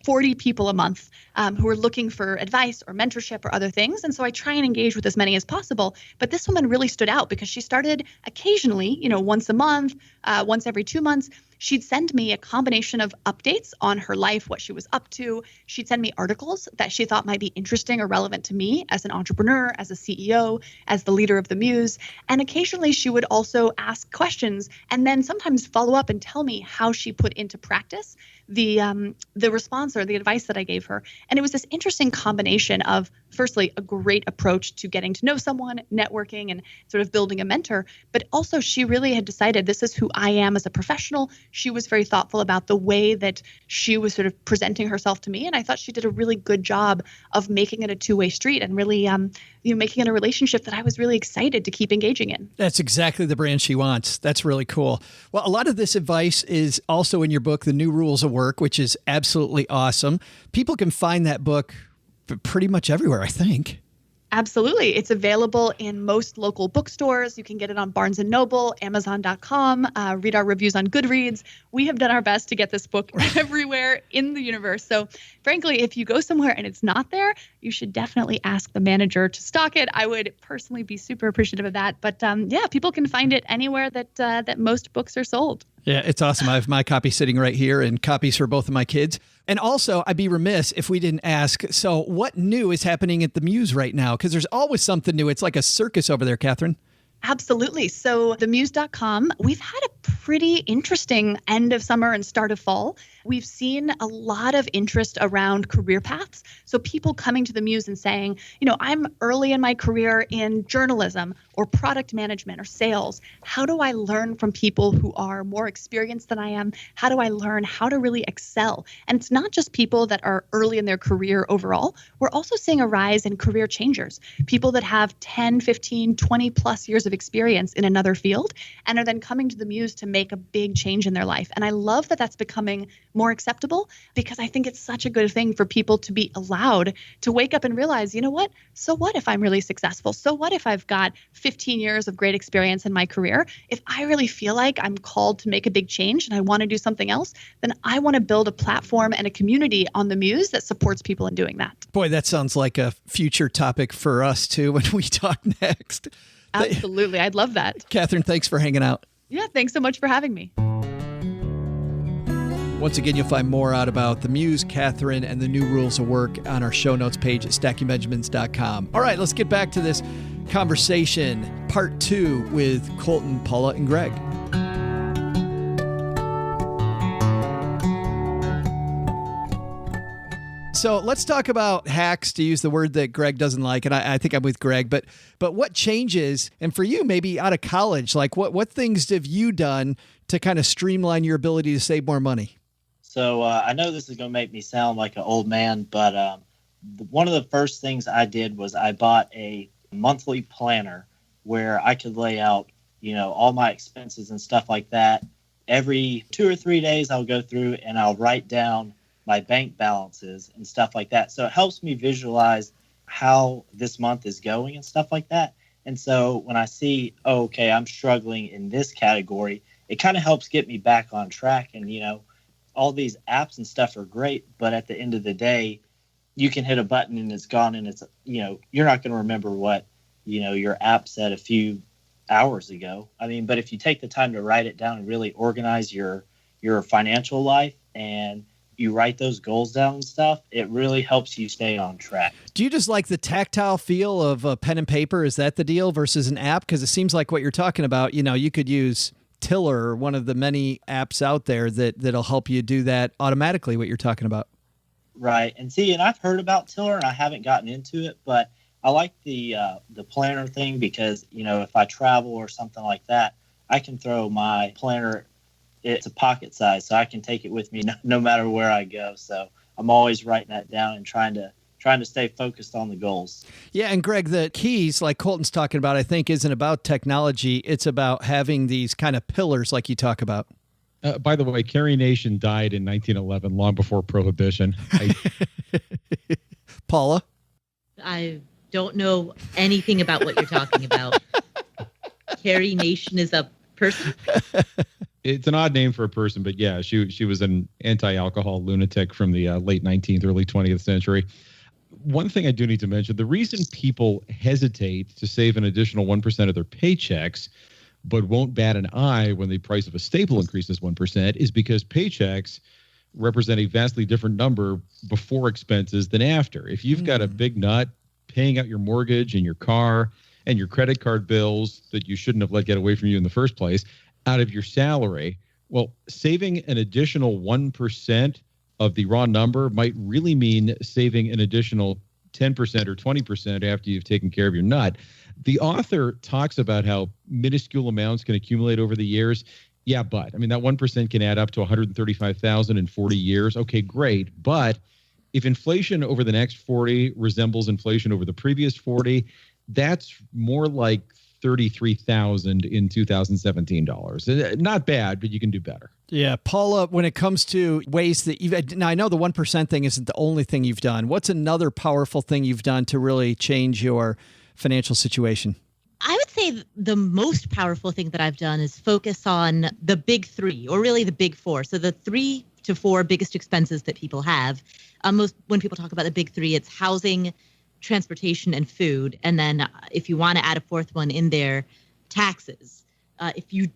40 people a month who are looking for advice or mentorship or other things. And so I try and engage with as many as possible. But this woman really stood out because she started occasionally, once a month, once every 2 months. She'd send me a combination of updates on her life, what she was up to. She'd send me articles that she thought might be interesting or relevant to me as an entrepreneur, as a CEO, as the leader of the Muse. And occasionally she would also ask questions and then sometimes follow up and tell me how she put into practice the response or the advice that I gave her. And it was this interesting combination of, firstly, a great approach to getting to know someone, networking, and sort of building a mentor. But also she really had decided this is who I am as a professional. She was very thoughtful about the way that she was sort of presenting herself to me. And I thought she did a really good job of making it a two-way street and really making it a relationship that I was really excited to keep engaging in. That's exactly the brand she wants. That's really cool. Well, a lot of this advice is also in your book, The New Rules of Work, which is absolutely awesome. People can find that book pretty much everywhere, I think. Absolutely. It's available in most local bookstores. You can get it on Barnes & Noble, Amazon.com, read our reviews on Goodreads. We have done our best to get this book everywhere in the universe. So frankly, if you go somewhere and it's not there, you should definitely ask the manager to stock it. I would personally be super appreciative of that. But people can find it anywhere that most books are sold. Yeah, it's awesome. I have my copy sitting right here and copies for both of my kids. And also, I'd be remiss if we didn't ask, so what new is happening at the Muse right now? Because there's always something new. It's like a circus over there, Kathryn. Absolutely. So themuse.com, we've had a pretty interesting end of summer and start of fall. We've seen a lot of interest around career paths. So people coming to the Muse and saying, I'm early in my career in journalism or product management or sales. How do I learn from people who are more experienced than I am? How do I learn how to really excel? And it's not just people that are early in their career overall. We're also seeing a rise in career changers, people that have 10, 15, 20 plus years of experience in another field and are then coming to the Muse to make a big change in their life. And I love that that's becoming more acceptable because I think it's such a good thing for people to be allowed to wake up and realize, what? So what if I'm really successful? So what if I've got 15 years of great experience in my career? If I really feel like I'm called to make a big change and I want to do something else, then I want to build a platform and a community on the Muse that supports people in doing that. Boy, that sounds like a future topic for us too when we talk next. Absolutely. I'd love that. Kathryn, thanks for hanging out. Yeah, thanks so much for having me. Once again, you'll find more out about the Muse, Kathryn, and the New Rules of Work on our show notes page at stackingbenjamins.com. All right, let's get back to this conversation, part 2 with Colton, Paula, and Greg. So let's talk about hacks, to use the word that Greg doesn't like, and I think I'm with Greg, but what changes, and for you, maybe out of college, like what things have you done to kind of streamline your ability to save more money? So I know this is going to make me sound like an old man, but one of the first things I did was I bought a monthly planner where I could lay out, all my expenses and stuff like that. Every 2 or 3 days, I'll go through and I'll write down my bank balances and stuff like that. So it helps me visualize how this month is going and stuff like that. And so when I see, okay, I'm struggling in this category, it kind of helps get me back on track. And, all these apps and stuff are great, but at the end of the day, you can hit a button and it's gone, and it's, you're not going to remember what, your app said a few hours ago. I mean, but if you take the time to write it down and really organize your financial life, and you write those goals down and stuff, it really helps you stay on track. Do you just like the tactile feel of a pen and paper? Is that the deal versus an app? Because it seems like what you're talking about, you could use Tiller or one of the many apps out there that'll help you do that automatically, what you're talking about. Right. And I've heard about Tiller and I haven't gotten into it, but I like the planner thing because, if I travel or something like that, I can throw my planner. It's a pocket size, so I can take it with me no matter where I go. So I'm always writing that down and trying to stay focused on the goals. Yeah, and Greg, the keys, like Colton's talking about, I think isn't about technology. It's about having these kind of pillars like you talk about. By the way, Carrie Nation died in 1911, long before Prohibition. Paula? I don't know anything about what you're talking about. Carrie Nation is a person? It's an odd name for a person, but yeah, she was an anti-alcohol lunatic from the late 19th, early 20th century. One thing I do need to mention, the reason people hesitate to save an additional 1% of their paychecks, but won't bat an eye when the price of a staple increases 1%, is because paychecks represent a vastly different number before expenses than after. If you've got a big nut paying out your mortgage and your car and your credit card bills that you shouldn't have let get away from you in the first place out of your salary, well, saving an additional 1% of the raw number might really mean saving an additional 10% or 20% after you've taken care of your nut. The author talks about how minuscule amounts can accumulate over the years. Yeah, but I mean, that 1% can add up to $135,000 in 40 years. Okay, great. But if inflation over the next 40 resembles inflation over the previous 40, that's more like $33,000 in 2017 dollars. Not bad, but you can do better. Yeah, Paula, when it comes to ways that now I know the 1% thing isn't the only thing you've done. What's another powerful thing you've done to really change your financial situation? I would say the most powerful thing that I've done is focus on the big three, or really the big four. So the 3 to 4 biggest expenses that people have. When people talk about the big three, it's housing, transportation, and food. And then if you want to add a fourth one in there, taxes. If you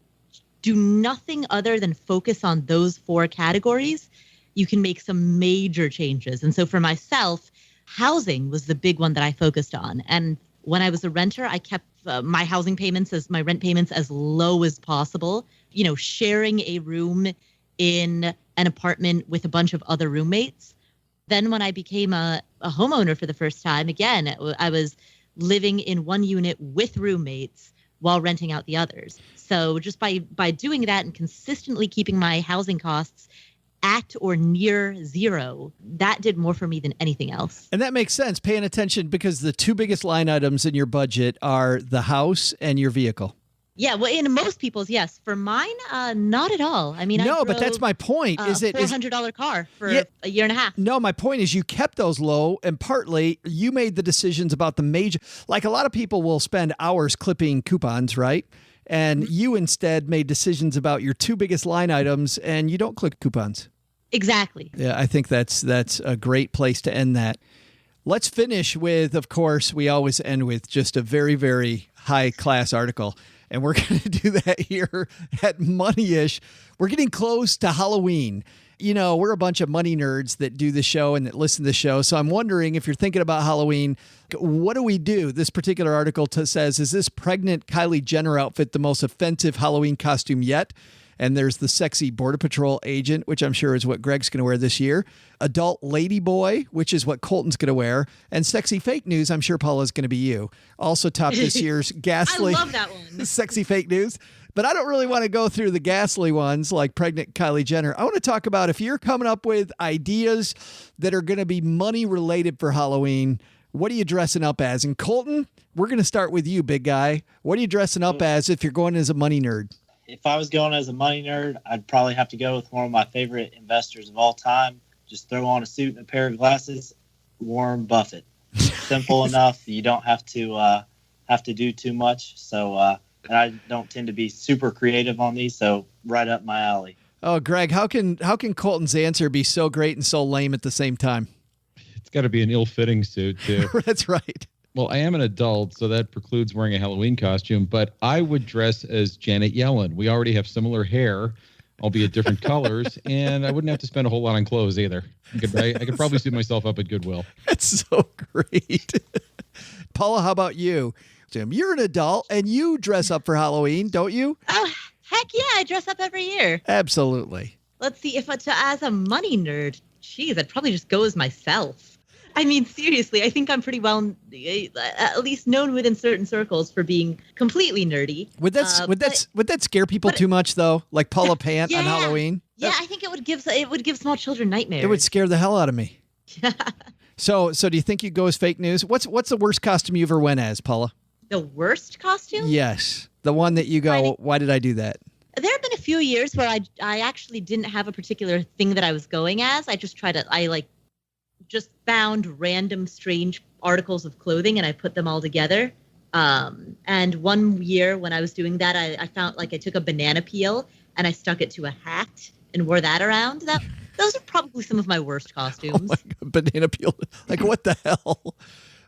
do nothing other than focus on those 4 categories, you can make some major changes. And so for myself, housing was the big one that I focused on. And when I was a renter, I kept my rent payments as low as possible. Sharing a room in an apartment with a bunch of other roommates. Then when I became a homeowner for the first time, again, I was living in one unit with roommates while renting out the others. So just by doing that and consistently keeping my housing costs at or near zero, that did more for me than anything else. And that makes sense, paying attention, because the 2 biggest line items in your budget are the house and your vehicle. Yeah, well, in most people's, yes. For mine, not at all. I mean, but that's my point. Is it $400 car for a year and a half? No, my point is you kept those low, and partly you made the decisions about the major. Like a lot of people will spend hours clipping coupons, right? And you instead made decisions about your 2 biggest line items, and you don't clip coupons. Exactly. Yeah, I think that's a great place to end that. Let's finish with, of course, we always end with just a very, very high-class article. And we're going to do that here at Moneyish. We're getting close to Halloween. We're a bunch of money nerds that do the show and that listen to the show. So I'm wondering, if you're thinking about Halloween, what do we do? This particular article says, is this pregnant Kylie Jenner outfit the most offensive Halloween costume yet? And there's the sexy Border Patrol agent, which I'm sure is what Greg's going to wear this year. Adult Lady Boy, which is what Colton's going to wear. And sexy fake news, I'm sure Paula's going to be you. Also topped this year's ghastly. I love that one. Sexy fake news. But I don't really want to go through the ghastly ones like pregnant Kylie Jenner. I want to talk about if you're coming up with ideas that are going to be money related for Halloween, what are you dressing up as? And Colton, we're going to start with you, big guy. What are you dressing up as if you're going as a money nerd? If I was going as a money nerd, I'd probably have to go with one of my favorite investors of all time. Just throw on a suit and a pair of glasses. Warren Buffett. Simple enough. You don't have to do too much. So and I don't tend to be super creative on these. So right up my alley. Oh, Greg, how can Colton's answer be so great and so lame at the same time? It's got to be an ill-fitting suit too. That's right. Well, I am an adult, so that precludes wearing a Halloween costume, but I would dress as Janet Yellen. We already have similar hair, albeit different colors, and I wouldn't have to spend a whole lot on clothes either. I could probably suit myself up at Goodwill. That's so great. Paula, how about you? Jim, you're an adult, and you dress up for Halloween, don't you? Oh, heck yeah, I dress up every year. Absolutely. Let's see, as a money nerd, geez, I'd probably just go as myself. I mean, seriously, I think I'm pretty well, at least known within certain circles for being completely nerdy. Would that scare people too much though? Like Paula Pant on Halloween? Yeah, I think it would give small children nightmares. It would scare the hell out of me. So do you think you'd go as fake news? What's the worst costume you ever went as, Paula? The worst costume? Yes, the one that you go, why did I do that? There have been a few years where I actually didn't have a particular thing that I was going as. I just just found random strange articles of clothing and I put them all together. And one year when I was doing that, I found I took a banana peel and I stuck it to a hat and wore that around. Those are probably some of my worst costumes. Oh my God, banana peel. What the hell?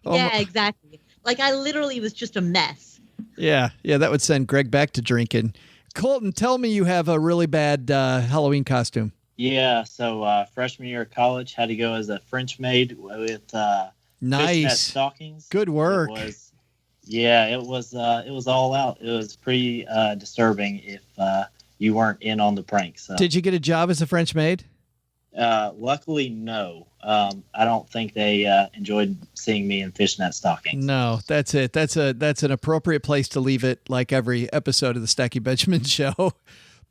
Yeah, exactly. I literally was just a mess. Yeah, that would send Greg back to drinking. Colton, tell me you have a really bad Halloween costume. Yeah, so freshman year of college, had to go as a French maid with fishnet stockings. Good work. It was all out. It was pretty disturbing if you weren't in on the prank. So. Did you get a job as a French maid? Luckily, no. I don't think they enjoyed seeing me in fishnet stockings. No, that's it. That's an appropriate place to leave it, like every episode of the Stacky Benjamin Show.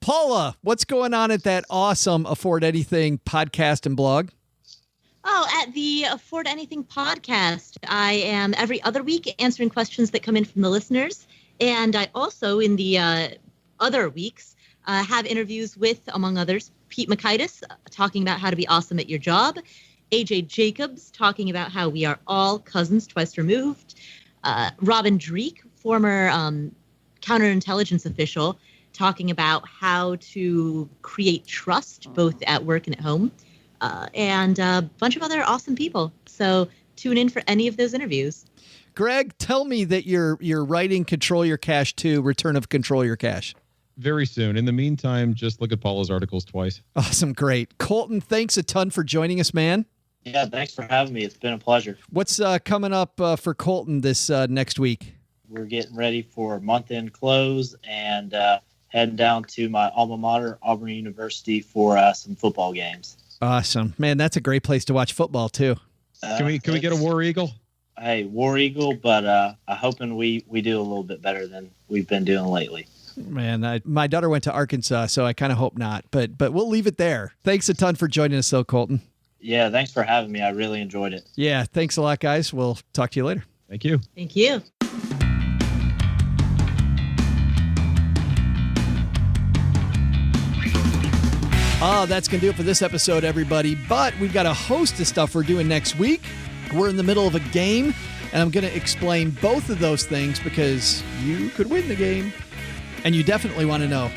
Paula, what's going on at that awesome Afford Anything podcast and blog? Oh, at the Afford Anything podcast, I am every other week answering questions that come in from the listeners. And I also, in the other weeks, have interviews with, among others, Pete Makaitis, talking about how to be awesome at your job. AJ Jacobs, talking about how we are all cousins twice removed. Robin Dreek, former counterintelligence official, talking about how to create trust both at work and at home, and a bunch of other awesome people. So tune in for any of those interviews. Greg, tell me that you're writing Control Your Cash 2, Return of Control Your Cash. Very soon. In the meantime, just look at Paula's articles twice. Awesome. Great. Colton, thanks a ton for joining us, man. Yeah, thanks for having me. It's been a pleasure. What's coming up for Colton this next week? We're getting ready for month-end close and heading down to my alma mater, Auburn University, for some football games. Awesome. Man, that's a great place to watch football, too. Can we get a War Eagle? Hey, War Eagle, but I'm hoping we do a little bit better than we've been doing lately. Man, my daughter went to Arkansas, so I kind of hope not. But we'll leave it there. Thanks a ton for joining us, though, Colton. Yeah, thanks for having me. I really enjoyed it. Yeah, thanks a lot, guys. We'll talk to you later. Thank you. Thank you. That's going to do it for this episode, everybody. But we've got a host of stuff we're doing next week. We're in the middle of a game, and I'm going to explain both of those things because you could win the game. And you definitely want to know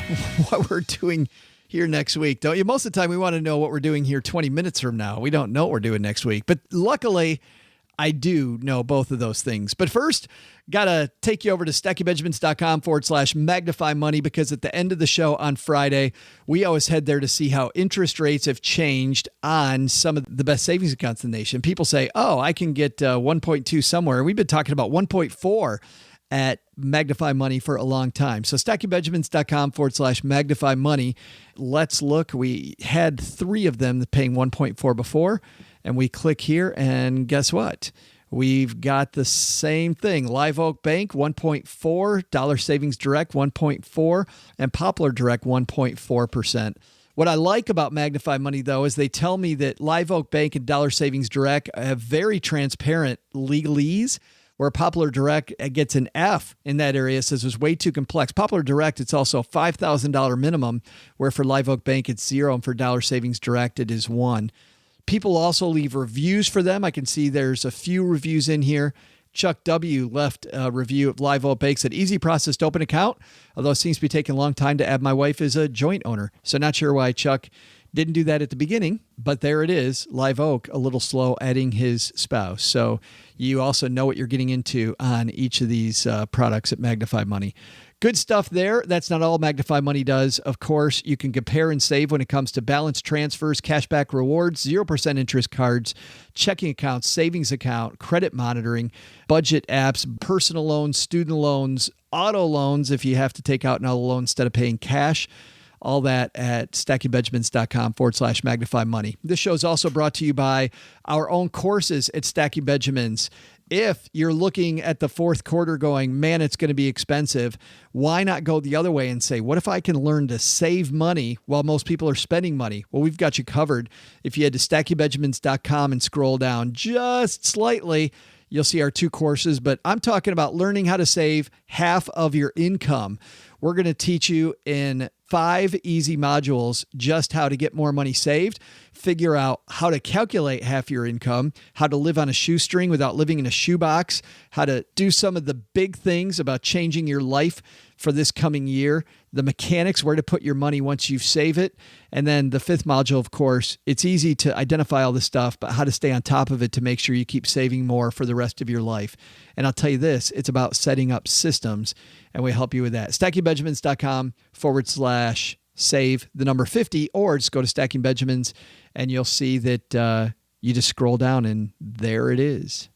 what we're doing here next week, don't you? Most of the time, we want to know what we're doing here 20 minutes from now. We don't know what we're doing next week. But luckily, I do know both of those things. But first, got to take you over to stackybenjamins.com/magnify money, because at the end of the show on Friday, we always head there to see how interest rates have changed on some of the best savings accounts in the nation. People say, oh, I can get 1.2 somewhere. We've been talking about 1.4 at Magnify Money for a long time. So stackybenjamins.com/magnify money. Let's look. We had 3 of them paying 1.4 before, and we click here, and guess what? We've got the same thing. Live Oak Bank, 1.4, Dollar Savings Direct, 1.4, and Poplar Direct, 1.4%. What I like about Magnify Money, though, is they tell me that Live Oak Bank and Dollar Savings Direct have very transparent legalese, where Poplar Direct gets an F in that area. It says it's way too complex. Poplar Direct, it's also a $5,000 minimum, where for Live Oak Bank, it's 0, and for Dollar Savings Direct, it is 1. People also leave reviews for them. I can see there's a few reviews in here. Chuck W. left a review of Live Oak Bank, said, easy process to open account, although it seems to be taking a long time to add. My wife is a joint owner, so not sure why Chuck Didn't do that at the beginning, but there it is. Live Oak, a little slow adding his spouse. So you also know what you're getting into on each of these products at Magnify Money. Good stuff there. That's not all Magnify Money does. Of course, you can compare and save when it comes to balance transfers, cashback rewards, 0% interest cards, checking accounts, savings account, credit monitoring, budget apps, personal loans, student loans, auto loans if you have to take out an auto loan instead of paying cash. All that at stackingbenjamins.com/magnify money. This show is also brought to you by our own courses at Stacking Benjamins. If you're looking at the fourth quarter going, man, it's going to be expensive, why not go the other way and say, what if I can learn to save money while most people are spending money? Well, we've got you covered. If you head to stackingbenjamins.com and scroll down just slightly, you'll see our 2 courses, but I'm talking about learning how to save half of your income. We're going to teach you in 5 easy modules just how to get more money saved, figure out how to calculate half your income, how to live on a shoestring without living in a shoebox, how to do some of the big things about changing your life for this coming year, the mechanics, where to put your money once you save it. And then the 5th module, of course, it's easy to identify all this stuff, but how to stay on top of it to make sure you keep saving more for the rest of your life. And I'll tell you this, it's about setting up systems, and we help you with that. stackingbenjamins.com/save the number 50, or just go to Stacking Benjamins and you'll see that you just scroll down and there it is.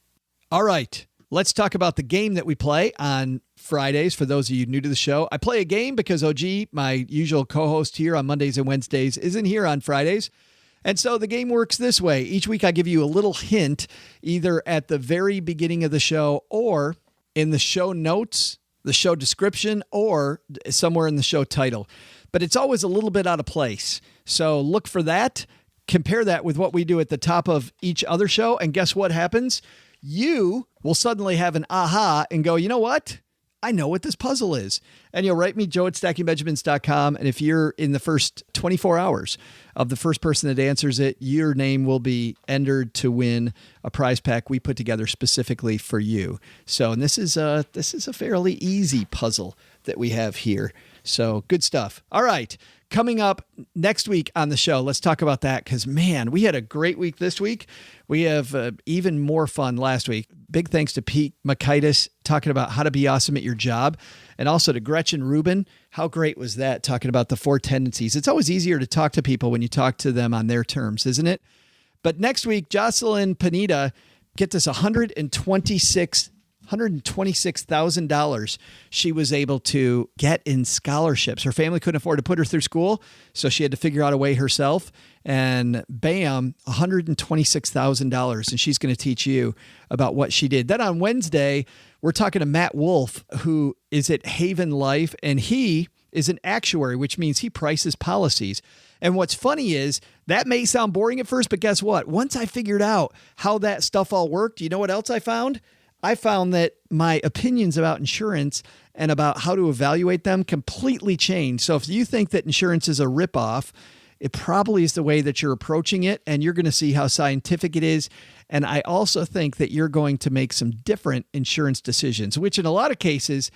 All right. Let's talk about the game that we play on Fridays. For those of you new to the show, I play a game because OG, my usual co-host here on Mondays and Wednesdays, isn't here on Fridays. And so the game works this way. Each week I give you a little hint, either at the very beginning of the show or in the show notes, the show description, or somewhere in the show title. But it's always a little bit out of place. So look for that. Compare that with what we do at the top of each other show. And guess what happens? You will suddenly have an aha and go, you know what? I know what this puzzle is. And you'll write me, joe@stackingbenjamins.com. And if you're in the first 24 hours of the first person that answers it, your name will be entered to win a prize pack we put together specifically for you. So, and this is a fairly easy puzzle that we have here. So good stuff. All right. Coming up next week on the show, let's talk about that because, man, we had a great week this week. We have even more fun last week. Big thanks to Pete Makaitis talking about how to be awesome at your job, and also to Gretchen Rubin. How great was that, talking about the 4 tendencies? It's always easier to talk to people when you talk to them on their terms, isn't it? But next week, Jocelyn Panetta, get this, $126,000 she was able to get in scholarships. Her family couldn't afford to put her through school, so she had to figure out a way herself. And bam, $126,000. And she's going to teach you about what she did. Then on Wednesday, we're talking to Matt Wolf, who is at Haven Life, and he is an actuary, which means he prices policies. And what's funny is that may sound boring at first, but guess what? Once I figured out how that stuff all worked, you know what else I found? I found that my opinions about insurance and about how to evaluate them completely changed. So if you think that insurance is a ripoff, it probably is the way that you're approaching it, and you're going to see how scientific it is. And I also think that you're going to make some different insurance decisions, which in a lot of cases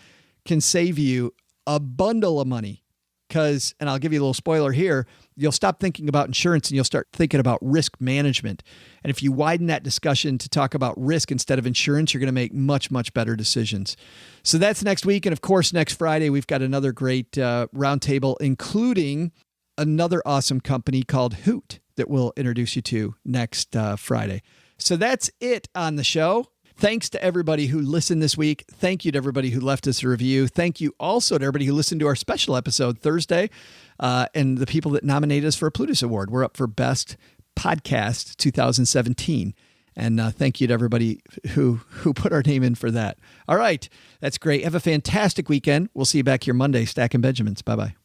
can save you a bundle of money. Because, and I'll give you a little spoiler here, you'll stop thinking about insurance and you'll start thinking about risk management. And if you widen that discussion to talk about risk instead of insurance, you're going to make much, much better decisions. So that's next week. And of course, next Friday, we've got another great roundtable, including another awesome company called Hoot that we'll introduce you to next Friday. So that's it on the show. Thanks to everybody who listened this week. Thank you to everybody who left us a review. Thank you also to everybody who listened to our special episode Thursday and the people that nominated us for a Plutus Award. We're up for Best Podcast 2017. And thank you to everybody who put our name in for that. All right. That's great. Have a fantastic weekend. We'll see you back here Monday, Stacking Benjamins. Bye-bye.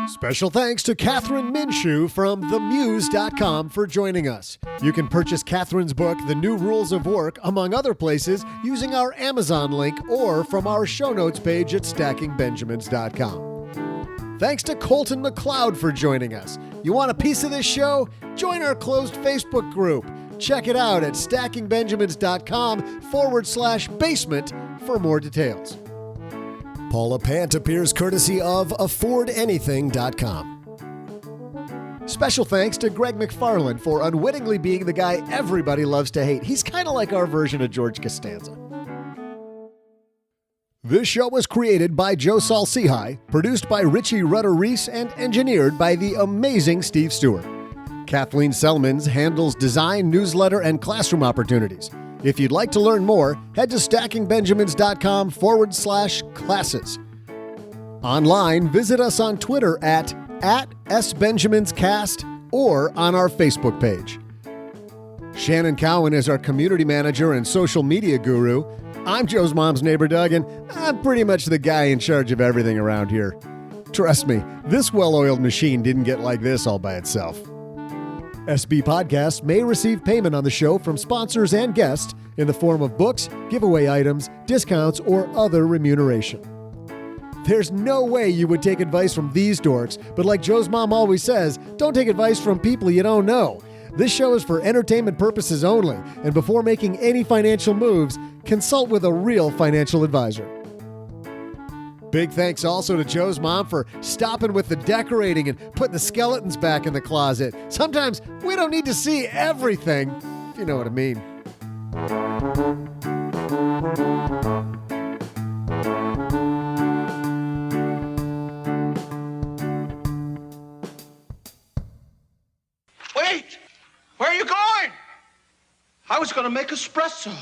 Special thanks to Kathryn Minshew from themuse.com for joining us. You can purchase Kathryn's book, The New Rules of Work, among other places, using our Amazon link or from our show notes page at stackingbenjamins.com. Thanks to Colton McLeod for joining us. You want a piece of this show? Join our closed Facebook group. Check it out at stackingbenjamins.com/basement for more details. Paula Pant appears courtesy of affordanything.com. Special thanks to Greg McFarland for unwittingly being the guy everybody loves to hate. He's kind of like our version of George Costanza. This show was created by Joe Saul-Sehy, produced by Richie Rutter-Reese, and engineered by the amazing Steve Stewart. Kathleen Selmans handles design, newsletter, and classroom opportunities. If you'd like to learn more, head to stackingbenjamins.com/classes. Online, visit us on Twitter at @SBenjaminsCast or on our Facebook page. Shannon Cowan is our community manager and social media guru. I'm Joe's mom's neighbor, Doug, and I'm pretty much the guy in charge of everything around here. Trust me, this well-oiled machine didn't get like this all by itself. SB Podcasts may receive payment on the show from sponsors and guests in the form of books, giveaway items, discounts, or other remuneration. There's no way you would take advice from these dorks, but like Joe's mom always says, don't take advice from people you don't know. This show is for entertainment purposes only, and before making any financial moves, consult with a real financial advisor. Big thanks also to Joe's mom for stopping with the decorating and putting the skeletons back in the closet. Sometimes we don't need to see everything, if you know what I mean. Wait! Where are you going? I was going to make espresso.